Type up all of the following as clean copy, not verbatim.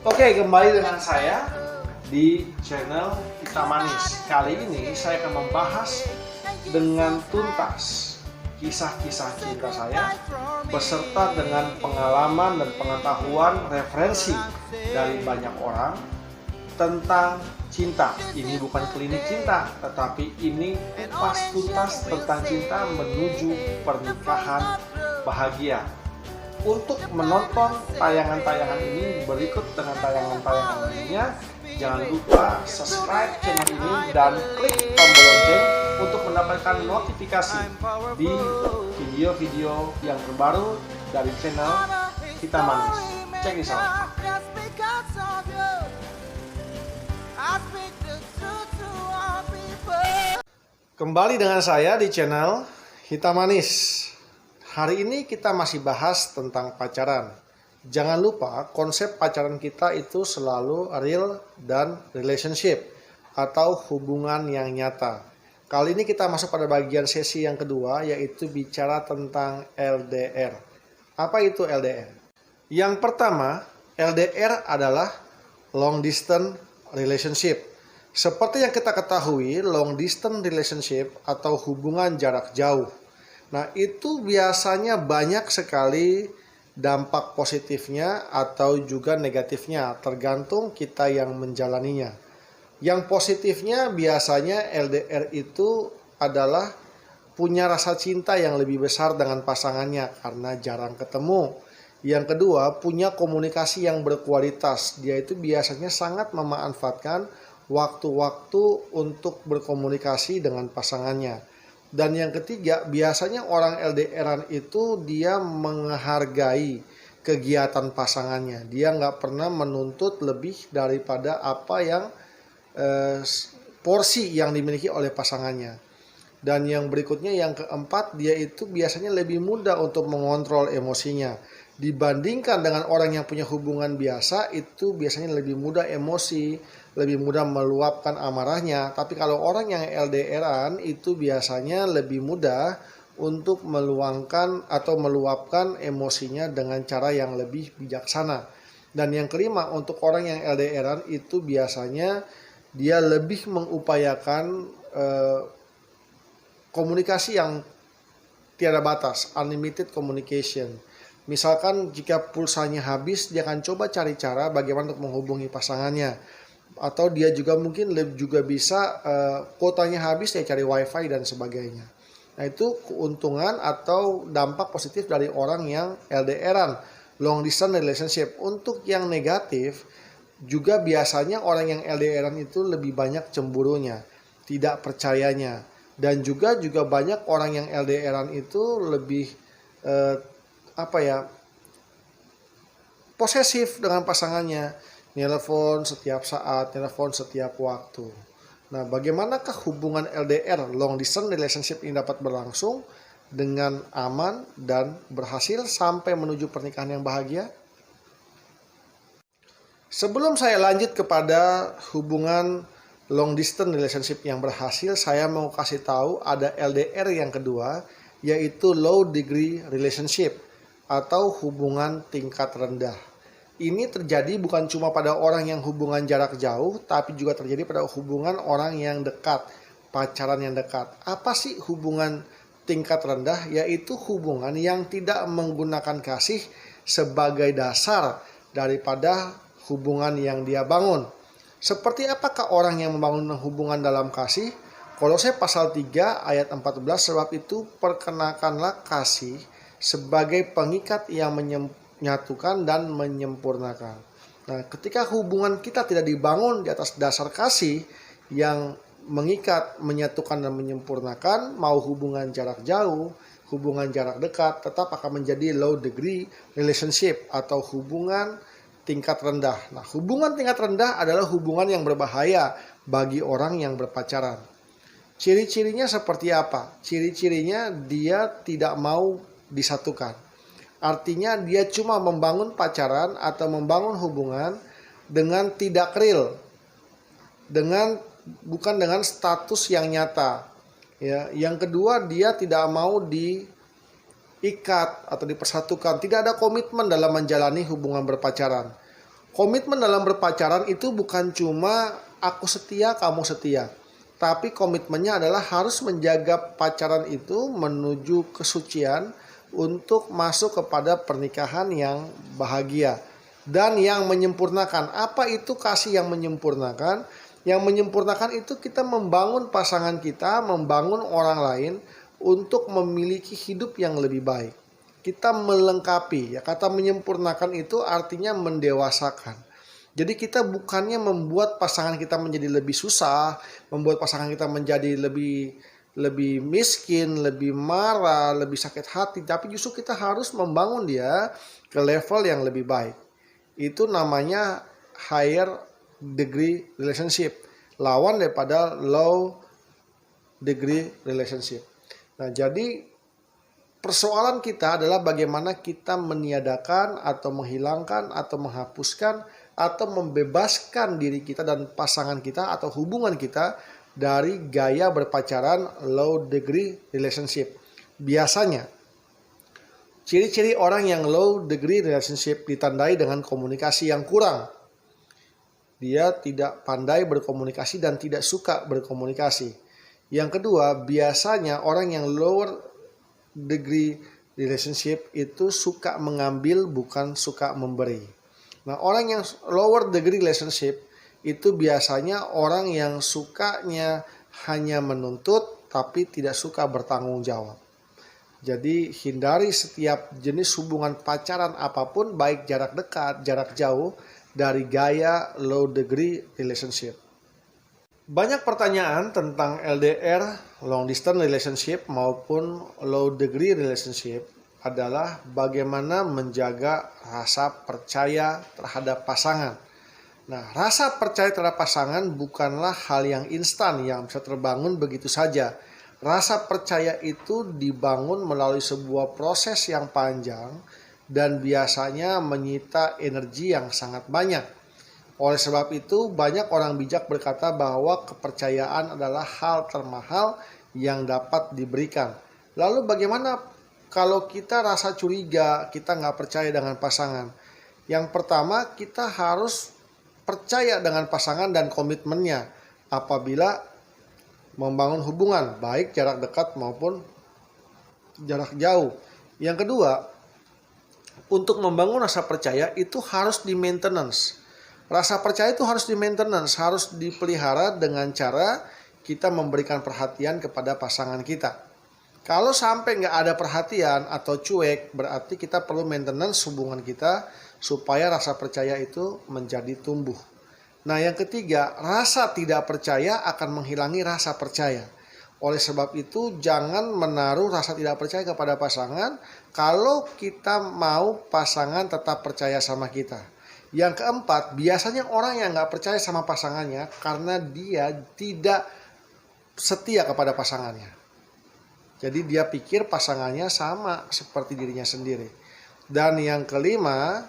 Oke, kembali dengan saya di channel Kita Manis. Kali ini saya akan membahas dengan tuntas kisah-kisah cinta saya beserta dengan pengalaman dan pengetahuan referensi dari banyak orang tentang cinta. Ini bukan klinik cinta, tetapi ini kupas tuntas tentang cinta menuju pernikahan bahagia. Untuk menonton tayangan-tayangan ini berikut dengan tayangan-tayangan lainnya, jangan lupa subscribe channel ini dan klik tombol lonceng untuk mendapatkan notifikasi di video-video yang terbaru dari channel Kita Manis. Check this out. Kembali dengan saya di channel Kita Manis. Hari ini kita masih bahas tentang pacaran. Jangan lupa konsep pacaran kita itu selalu real dan relationship atau hubungan yang nyata. Kali ini kita masuk pada bagian sesi yang kedua, yaitu bicara tentang LDR. Apa itu LDR? Yang pertama, LDR adalah long distance relationship. Seperti yang kita ketahui, long distance relationship atau hubungan jarak jauh. Nah, itu biasanya banyak sekali dampak positifnya atau juga negatifnya, tergantung kita yang menjalaninya. Yang positifnya biasanya LDR itu adalah punya rasa cinta yang lebih besar dengan pasangannya karena jarang ketemu. Yang kedua, punya komunikasi yang berkualitas. Dia itu biasanya sangat memanfaatkan waktu-waktu untuk berkomunikasi dengan pasangannya. Dan yang ketiga, biasanya orang LDRan itu dia menghargai kegiatan pasangannya. Dia nggak pernah menuntut lebih daripada apa yang porsi yang dimiliki oleh pasangannya. Dan yang berikutnya, yang keempat, dia itu biasanya lebih mudah untuk mengontrol emosinya. Dibandingkan dengan orang yang punya hubungan biasa, itu biasanya lebih mudah emosi, lebih mudah meluapkan amarahnya. Tapi kalau orang yang LDRan itu biasanya lebih mudah untuk meluangkan atau meluapkan emosinya dengan cara yang lebih bijaksana. Dan yang kelima, untuk orang yang LDRan itu biasanya dia lebih mengupayakan komunikasi yang tiada batas, unlimited communication. Misalkan jika pulsanya habis, dia akan coba cari cara bagaimana untuk menghubungi pasangannya. Atau dia juga mungkin juga bisa kuotanya habis, dia cari wifi dan sebagainya. Nah, itu keuntungan atau dampak positif dari orang yang LDRan, long distance relationship. Untuk yang negatif, juga biasanya orang yang LDRan itu lebih banyak cemburunya, tidak percayanya. Dan juga banyak orang yang LDRan itu lebih posesif dengan pasangannya, nelpon setiap saat, nelpon setiap waktu. Nah, bagaimanakah hubungan LDR, long distance relationship ini dapat berlangsung dengan aman dan berhasil sampai menuju pernikahan yang bahagia? Sebelum saya lanjut kepada hubungan long distance relationship yang berhasil, saya mau kasih tahu ada LDR yang kedua, yaitu low degree relationship atau hubungan tingkat rendah. Ini terjadi bukan cuma pada orang yang hubungan jarak jauh, tapi juga terjadi pada hubungan orang yang dekat, pacaran yang dekat. Apa sih hubungan tingkat rendah? Yaitu hubungan yang tidak menggunakan kasih sebagai dasar daripada hubungan yang dia bangun. Seperti apakah orang yang membangun hubungan dalam kasih? Kolose pasal 3 ayat 14, sebab itu perkenakanlah kasih sebagai pengikat yang menyatukan dan menyempurnakan. Nah, ketika hubungan kita tidak dibangun di atas dasar kasih yang mengikat, menyatukan dan menyempurnakan, mau hubungan jarak jauh, hubungan jarak dekat, tetap akan menjadi low degree relationship atau hubungan tingkat rendah. Nah, hubungan tingkat rendah adalah hubungan yang berbahaya bagi orang yang berpacaran. Ciri-cirinya seperti apa? Ciri-cirinya dia tidak mau disatukan. Artinya dia cuma membangun pacaran atau membangun hubungan dengan tidak real, bukan dengan status yang nyata. Ya, yang kedua, dia tidak mau diikat atau dipersatukan. Tidak ada komitmen dalam menjalani hubungan berpacaran. Komitmen dalam berpacaran itu bukan cuma aku setia, kamu setia. Tapi komitmennya adalah harus menjaga pacaran itu menuju kesucian untuk masuk kepada pernikahan yang bahagia dan yang menyempurnakan. Apa itu kasih yang menyempurnakan? Yang menyempurnakan itu kita membangun pasangan kita, membangun orang lain untuk memiliki hidup yang lebih baik. Kita melengkapi, ya, kata menyempurnakan itu artinya mendewasakan. Jadi kita bukannya membuat pasangan kita menjadi lebih susah, membuat pasangan kita menjadi lebih miskin, lebih marah, lebih sakit hati, tapi justru kita harus membangun dia ke level yang lebih baik. Itu namanya higher degree relationship, lawan daripada low degree relationship. Nah, jadi persoalan kita adalah bagaimana kita meniadakan atau menghilangkan atau menghapuskan atau membebaskan diri kita dan pasangan kita atau hubungan kita dari gaya berpacaran low degree relationship. Biasanya ciri-ciri orang yang low degree relationship ditandai dengan komunikasi yang kurang. Dia tidak pandai berkomunikasi dan tidak suka berkomunikasi. Yang kedua, biasanya orang yang lower degree relationship itu suka mengambil bukan suka memberi. Nah, orang yang lower degree relationship itu biasanya orang yang sukanya hanya menuntut tapi tidak suka bertanggung jawab. Jadi hindari setiap jenis hubungan pacaran apapun, baik jarak dekat, jarak jauh, dari gaya low degree relationship. Banyak pertanyaan tentang LDR, long distance relationship maupun low degree relationship adalah bagaimana menjaga rasa percaya terhadap pasangan. Nah, rasa percaya terhadap pasangan bukanlah hal yang instan yang bisa terbangun begitu saja. Rasa percaya itu dibangun melalui sebuah proses yang panjang dan biasanya menyita energi yang sangat banyak. Oleh sebab itu, banyak orang bijak berkata bahwa kepercayaan adalah hal termahal yang dapat diberikan. Lalu bagaimana kalau kita rasa curiga, kita nggak percaya dengan pasangan? Yang pertama, kita harus percaya dengan pasangan dan komitmennya apabila membangun hubungan, baik jarak dekat maupun jarak jauh. Yang kedua, untuk membangun rasa percaya itu harus di maintenance. Rasa percaya itu harus di maintenance, harus dipelihara dengan cara kita memberikan perhatian kepada pasangan kita. Kalau sampai nggak ada perhatian atau cuek, berarti kita perlu maintenance hubungan kita supaya rasa percaya itu menjadi tumbuh. Nah, yang ketiga, rasa tidak percaya akan menghilangi rasa percaya. Oleh sebab itu, jangan menaruh rasa tidak percaya kepada pasangan kalau kita mau pasangan tetap percaya sama kita. Yang keempat, biasanya orang yang nggak percaya sama pasangannya karena dia tidak setia kepada pasangannya. Jadi dia pikir pasangannya sama seperti dirinya sendiri. Dan yang kelima,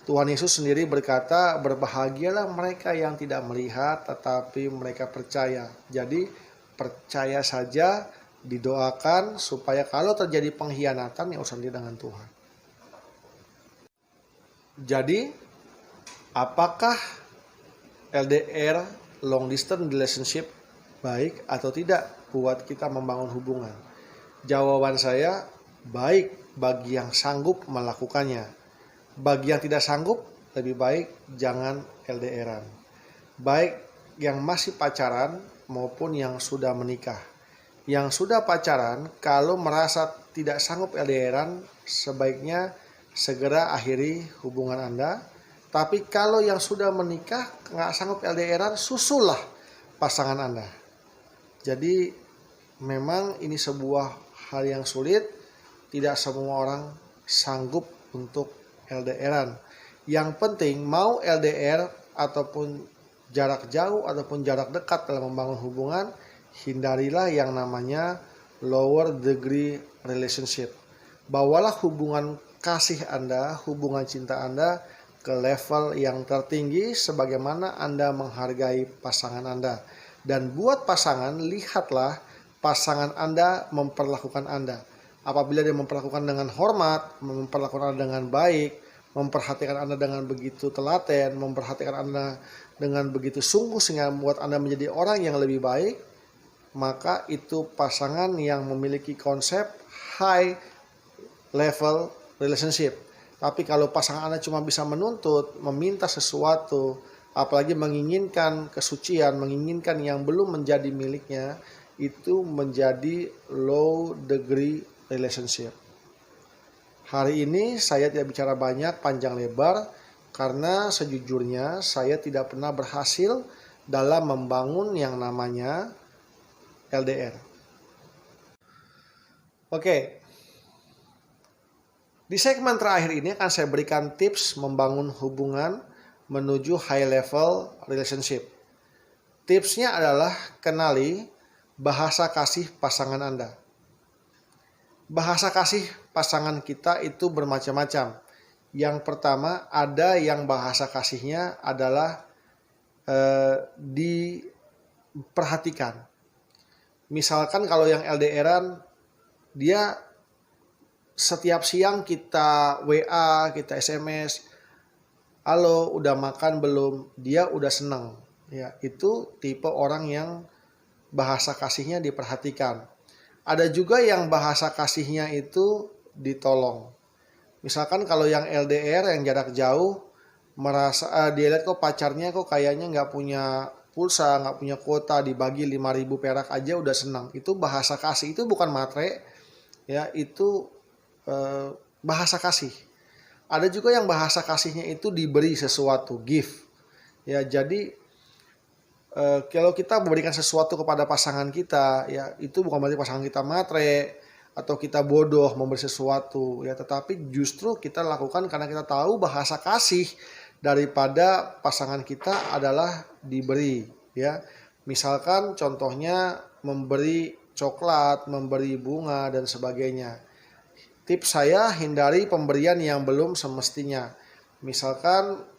Tuhan Yesus sendiri berkata, berbahagialah mereka yang tidak melihat tetapi mereka percaya. Jadi percaya saja, didoakan supaya kalau terjadi pengkhianatan ya urusan dia dengan Tuhan. Jadi apakah LDR, long distance relationship, baik atau tidak buat kita membangun hubungan? Jawaban saya, baik bagi yang sanggup melakukannya. Bagi yang tidak sanggup, lebih baik jangan LDRan. Baik yang masih pacaran maupun yang sudah menikah. Yang sudah pacaran, kalau merasa tidak sanggup LDRan, sebaiknya segera akhiri hubungan Anda. Tapi kalau yang sudah menikah nggak sanggup LDRan, susullah pasangan Anda. Jadi memang ini sebuah hal yang sulit. Tidak semua orang sanggup untuk LDRan. Yang penting mau LDR ataupun jarak jauh ataupun jarak dekat dalam membangun hubungan, hindarilah yang namanya lower degree relationship. Bawalah hubungan kasih Anda, hubungan cinta Anda ke level yang tertinggi sebagaimana Anda menghargai pasangan Anda. Dan buat pasangan, lihatlah pasangan Anda memperlakukan Anda. Apabila dia memperlakukan dengan hormat, memperlakukan Anda dengan baik, memperhatikan Anda dengan begitu telaten, memperhatikan Anda dengan begitu sungguh sehingga membuat Anda menjadi orang yang lebih baik, maka itu pasangan yang memiliki konsep high level relationship. Tapi kalau pasangan Anda cuma bisa menuntut, meminta sesuatu, apalagi menginginkan kesucian, menginginkan yang belum menjadi miliknya, itu menjadi low degree relationship. Hari ini saya tidak bicara banyak, panjang lebar, karena sejujurnya saya tidak pernah berhasil dalam membangun yang namanya LDR. Oke, di segmen terakhir ini akan saya berikan tips membangun hubungan menuju high level relationship. Tipsnya adalah kenali bahasa kasih pasangan Anda. Bahasa kasih pasangan kita itu bermacam-macam. Yang pertama, ada yang bahasa kasihnya adalah diperhatikan. Misalkan kalau yang LDRan, dia setiap siang kita WA, kita SMS, halo udah makan belum? Dia udah seneng. Ya, itu tipe orang yang bahasa kasihnya diperhatikan. Ada juga yang bahasa kasihnya itu ditolong. Misalkan kalau yang LDR, yang jarak jauh, merasa dia lihat kok pacarnya kok kayaknya nggak punya pulsa, nggak punya kuota, dibagi 5.000 perak aja udah senang. Itu bahasa kasih, itu bukan matre, ya itu bahasa kasih. Ada juga yang bahasa kasihnya itu diberi sesuatu, gift. Ya jadi kalau kita memberikan sesuatu kepada pasangan kita, ya itu bukan berarti pasangan kita matre atau kita bodoh memberi sesuatu, ya tetapi justru kita lakukan karena kita tahu bahasa kasih daripada pasangan kita adalah diberi, ya. Misalkan contohnya memberi coklat, memberi bunga dan sebagainya. Tips saya, hindari pemberian yang belum semestinya. Misalkan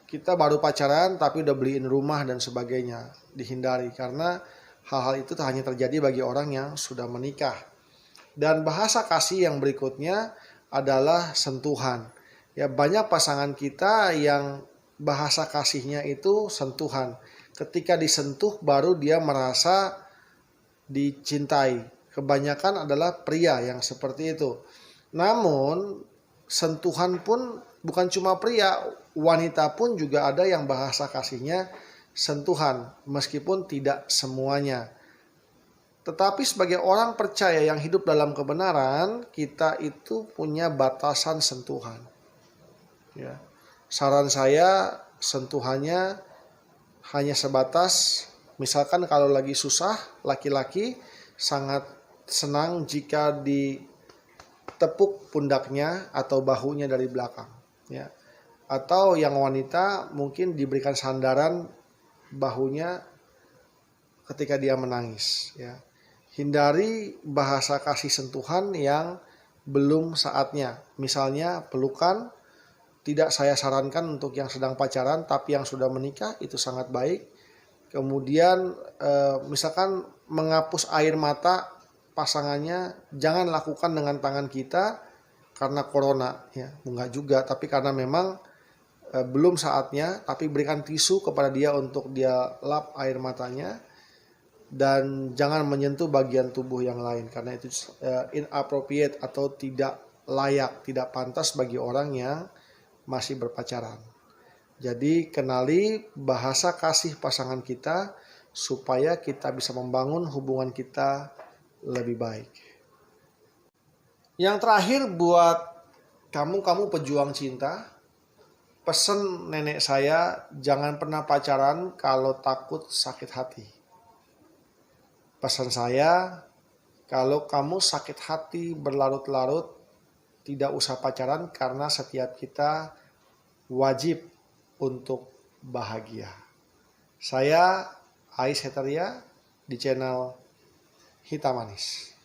kita baru pacaran tapi udah beliin rumah dan sebagainya, dihindari karena hal-hal itu hanya terjadi bagi orang yang sudah menikah. Dan bahasa kasih yang berikutnya adalah sentuhan. Ya, banyak pasangan kita yang bahasa kasihnya itu sentuhan. Ketika disentuh baru dia merasa dicintai. Kebanyakan adalah pria yang seperti itu. Namun sentuhan pun bukan cuma pria, wanita pun juga ada yang bahasa kasihnya sentuhan, meskipun tidak semuanya. Tetapi sebagai orang percaya yang hidup dalam kebenaran, kita itu punya batasan sentuhan. Ya. Saran saya, sentuhannya hanya sebatas, misalkan kalau lagi susah, laki-laki sangat senang jika ditepuk pundaknya atau bahunya dari belakang. Ya. Atau yang wanita mungkin diberikan sandaran bahunya ketika dia menangis. Ya. Hindari bahasa kasih sentuhan yang belum saatnya. Misalnya pelukan, tidak saya sarankan untuk yang sedang pacaran, tapi yang sudah menikah itu sangat baik. Kemudian misalkan menghapus air mata pasangannya, jangan lakukan dengan tangan kita karena corona, ya enggak juga, tapi karena memang belum saatnya, tapi berikan tisu kepada dia untuk dia lap air matanya. Dan jangan menyentuh bagian tubuh yang lain karena itu inappropriate atau tidak layak, tidak pantas bagi orang yang masih berpacaran. Jadi kenali bahasa kasih pasangan kita supaya kita bisa membangun hubungan kita lebih baik. Yang terakhir buat kamu pejuang cinta, pesen nenek saya, jangan pernah pacaran kalau takut sakit hati. Pesan saya, kalau kamu sakit hati berlarut-larut, tidak usah pacaran karena setiap kita wajib untuk bahagia. Saya Ais Hetaria di channel Hitam Manis.